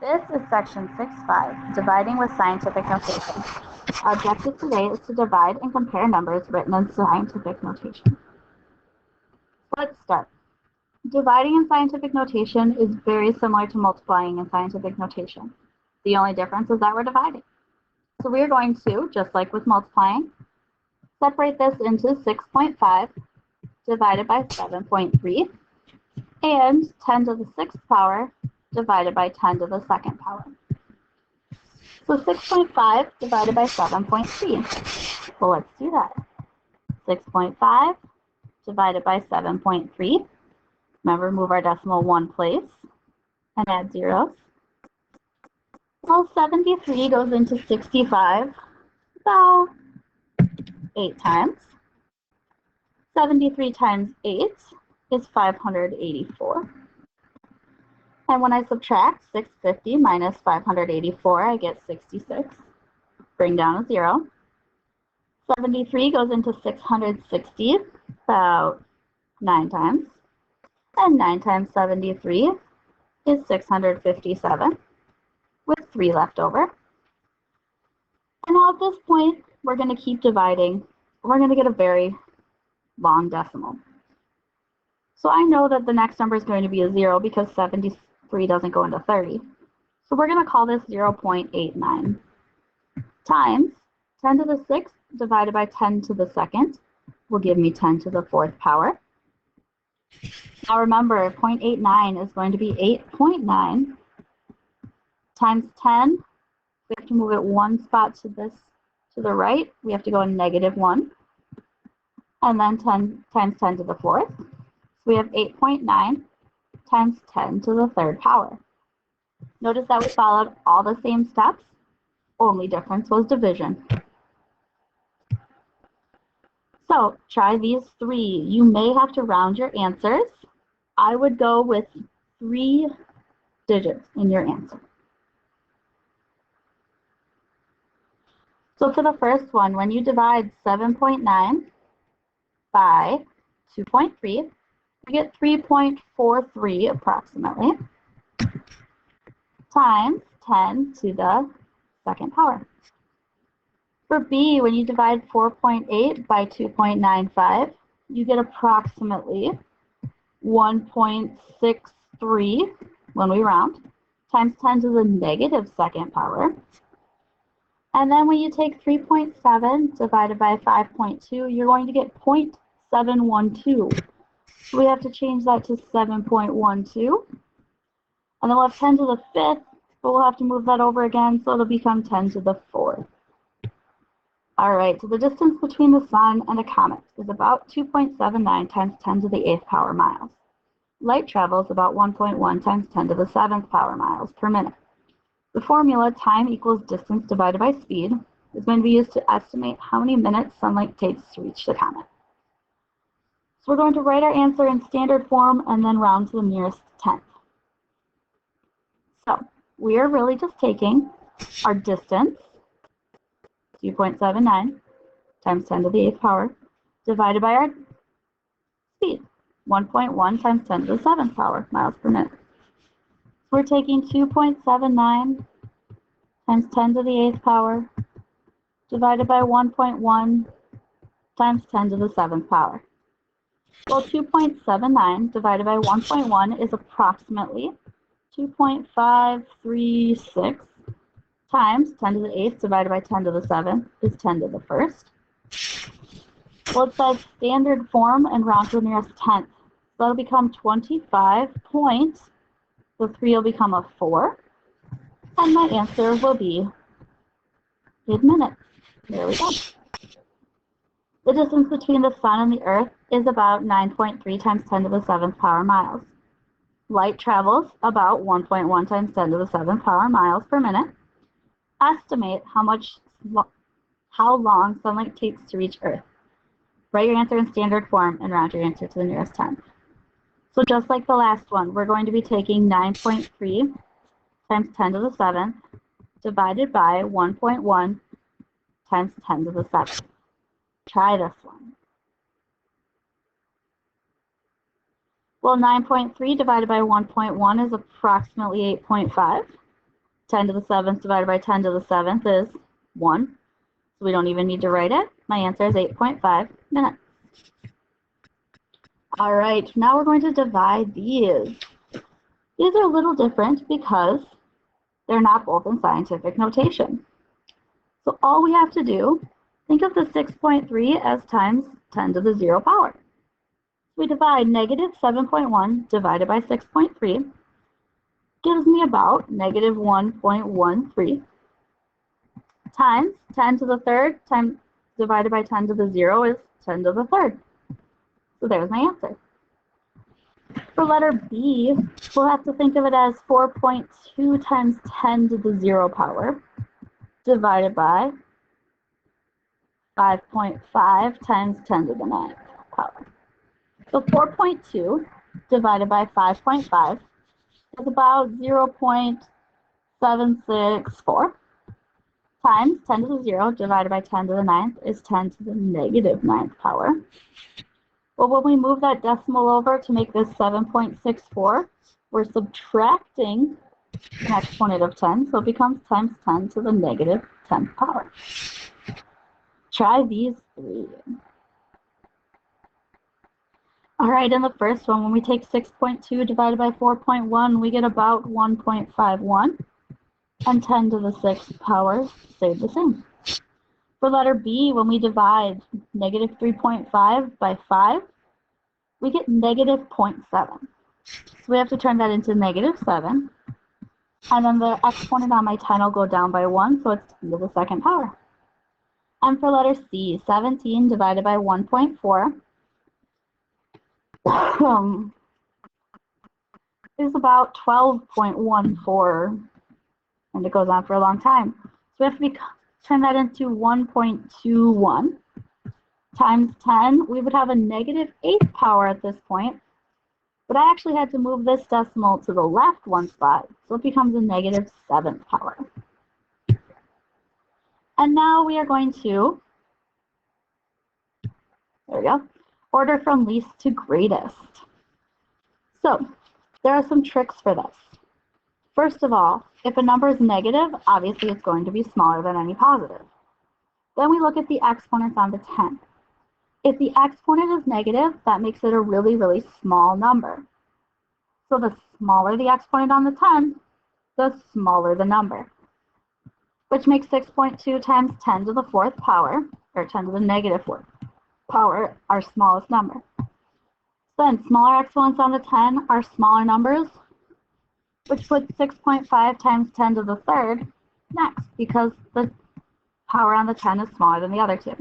This is section 6.5, dividing with scientific notation. Our objective today is to divide and compare numbers written in scientific notation. Let's start. Dividing in scientific notation is very similar to multiplying in scientific notation. The only difference is that we're dividing. So we're going to, just like with multiplying, separate this into 6.5 divided by 7.3 and 10 to the 6th power divided by 10 to the 2nd power. So 6.5 divided by 7.3. Well, let's do that. 6.5 divided by 7.3. Remember, move our decimal one place and add zeros. Well, 73 goes into 65 about 8 times. 73 times 8 is 584. And when I subtract 650 minus 584, I get 66. Bring down a 0. 73 goes into 660 about 9 times. And 9 times 73 is 657, with 3 left over. And now at this point, we're going to keep dividing. We're going to get a very long decimal. So I know that the next number is going to be a 0 because 73 doesn't go into 30. So we're going to call this 0.89 times 10 to the 6th divided by 10 to the 2nd will give me 10 to the 4th power. Now remember, 0.89 is going to be 8.9 times 10. We have to move it one spot to the right. We have to go -1. And then 10 times 10 to the 4th. So we have 8.9 times 10 to the 3rd power. Notice that we followed all the same steps. Only difference was division. So try these 3. You may have to round your answers. I would go with 3 digits in your answer. So for the first one, when you divide 7.9 by 2.3, you get 3.43 approximately, times 10 to the 2nd power. For B, when you divide 4.8 by 2.95, you get approximately 1.63 when we round, times 10 to the -2nd power. And then when you take 3.7 divided by 5.2, you're going to get 0.712. So we have to change that to 7.12. And then we'll have 10 to the 5th, but we'll have to move that over again, so it'll become 10 to the 4th. All right, so the distance between the sun and a comet is about 2.79 times 10 to the 8th power miles. Light travels about 1.1 times 10 to the 7th power miles per minute. The formula time equals distance divided by speed is going to be used to estimate how many minutes sunlight takes to reach the comet. So we're going to write our answer in standard form and then round to the nearest tenth. So we are really just taking our distance, 2.79 times 10 to the 8th power, divided by our speed, 1.1 times 10 to the 7th power miles per minute. So we're taking 2.79 times 10 to the 8th power divided by 1.1 times 10 to the 7th power. Well, 2.79 divided by 1.1 is approximately 2.536 times 10 to the 8th divided by 10 to the 7th is 10 to the 1st. Well, it says standard form and round to the nearest tenth. So that'll become 25 points. The 3 will become a 4. And my answer will be in minutes. There we go. The distance between the sun and the earth is about 9.3 times 10 to the 7th power miles. Light travels about 1.1 times 10 to the 7th power miles per minute. Estimate how long sunlight takes to reach Earth. Write your answer in standard form and round your answer to the nearest tenth. So just like the last one, we're going to be taking 9.3 times 10 to the 7th divided by 1.1 times 10 to the 7th. Try this one. Well, 9.3 divided by 1.1 is approximately 8.5. 10 to the 7th divided by 10 to the 7th is 1. So we don't even need to write it. My answer is 8.5 minutes. All right, now we're going to divide these. These are a little different because they're not both in scientific notation. So all we have to do, think of the 6.3 as times 10 to the 0 power. We divide negative 7.1 divided by 6.3 gives me about negative 1.13 times 10 to the third times divided by 10 to the 0 is 10 to the third. So there's my answer. For letter B, we'll have to think of it as 4.2 times 10 to the 0 power divided by 5.5 times 10 to the 9th power. So 4.2 divided by 5.5 is about 0.764 times 10 to the 0 divided by 10 to the 9th is 10 to the negative 9th power. Well, when we move that decimal over to make this 7.64, we're subtracting an exponent of 10, so it becomes times 10 to the negative 10th power. Try these three. All right, in the first one, when we take 6.2 divided by 4.1, we get about 1.51, and 10 to the 6th power stayed the same. For letter B, when we divide negative 3.5 by 5, we get negative 0.7. So we have to turn that into negative 7. And then the exponent on my 10 will go down by 1, so it's 10 to the 2nd power. And for letter C, 17 divided by 1.4 is about 12.14, and it goes on for a long time. So we have to turn that into 1.21 times 10. We would have a negative 8th power at this point, but I actually had to move this decimal to the left one spot, so it becomes a negative 7th power. And now we are going to, there we go, order from least to greatest. So there are some tricks for this. First of all, if a number is negative, obviously it's going to be smaller than any positive. Then we look at the exponents on the 10. If the exponent is negative, that makes it a really, really small number. So the smaller the exponent on the 10, the smaller the number, which makes 6.2 times 10 to the 4th power, or 10 to the negative 4th power, our smallest number. Then smaller exponents on the 10 are smaller numbers, which puts 6.5 times 10 to the 3rd next, because the power on the 10 is smaller than the other two.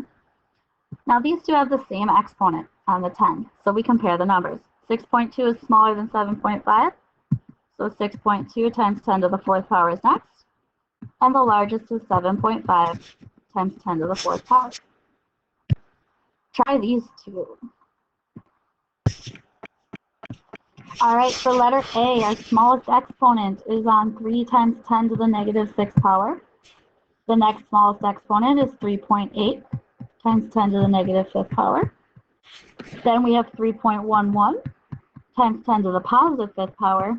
Now these two have the same exponent on the 10, so we compare the numbers. 6.2 is smaller than 7.5, so 6.2 times 10 to the 4th power is next, and the largest is 7.5 times 10 to the 4th power. Try these two. All right, for letter A, our smallest exponent is on 3 times 10 to the negative 6th power. The next smallest exponent is 3.8 times 10 to the negative 5th power. Then we have 3.11 times 10 to the positive 5th power.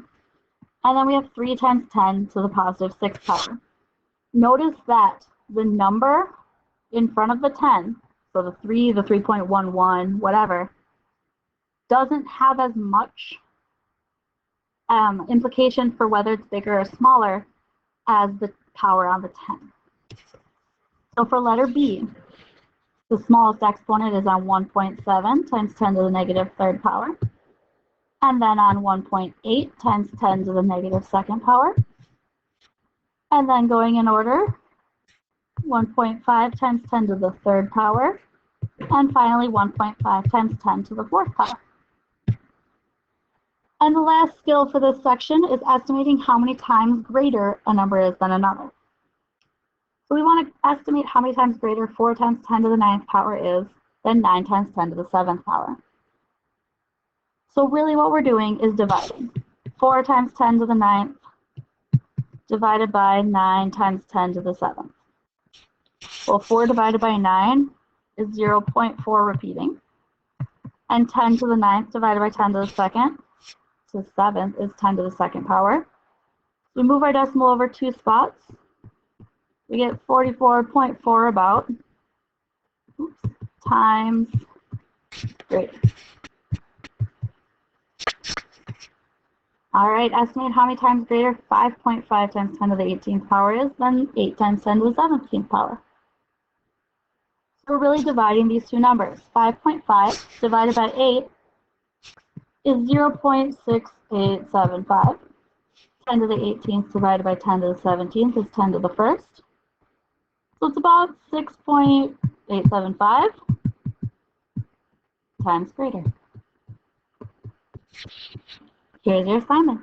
And then we have 3 times 10 to the positive 6th power. Notice that the number in front of the 10, so the 3, the 3.11, whatever, doesn't have as much implication for whether it's bigger or smaller as the power on the 10. So for letter B, the smallest exponent is on 1.7 times 10 to the negative 3rd power, and then on 1.8 times 10 to the negative 2nd power, and then going in order, 1.5 times 10 to the 3rd power, and finally 1.5 times 10 to the 4th power. And the last skill for this section is estimating how many times greater a number is than another. So we want to estimate how many times greater 4 times 10 to the 9th power is than 9 times 10 to the 7th power. So really what we're doing is dividing. 4 times 10 to the 9th divided by 9 times 10 to the 7th. Well, 4 divided by 9 is 0.4 repeating. And 10 to the 9th divided by 10 to the 2nd to 7th is 10 to the 2nd power. we move our decimal over 2 spots. We get 44.4 about, times greater. All right, estimate how many times greater 5.5 times 10 to the 18th power is than 8 times 10 to the 17th power. So we're really dividing these two numbers. 5.5 divided by 8 is 0.6875. 10 to the 18th divided by 10 to the 17th is 10 to the 1st. So it's about 6.875 times greater. Here's your assignment.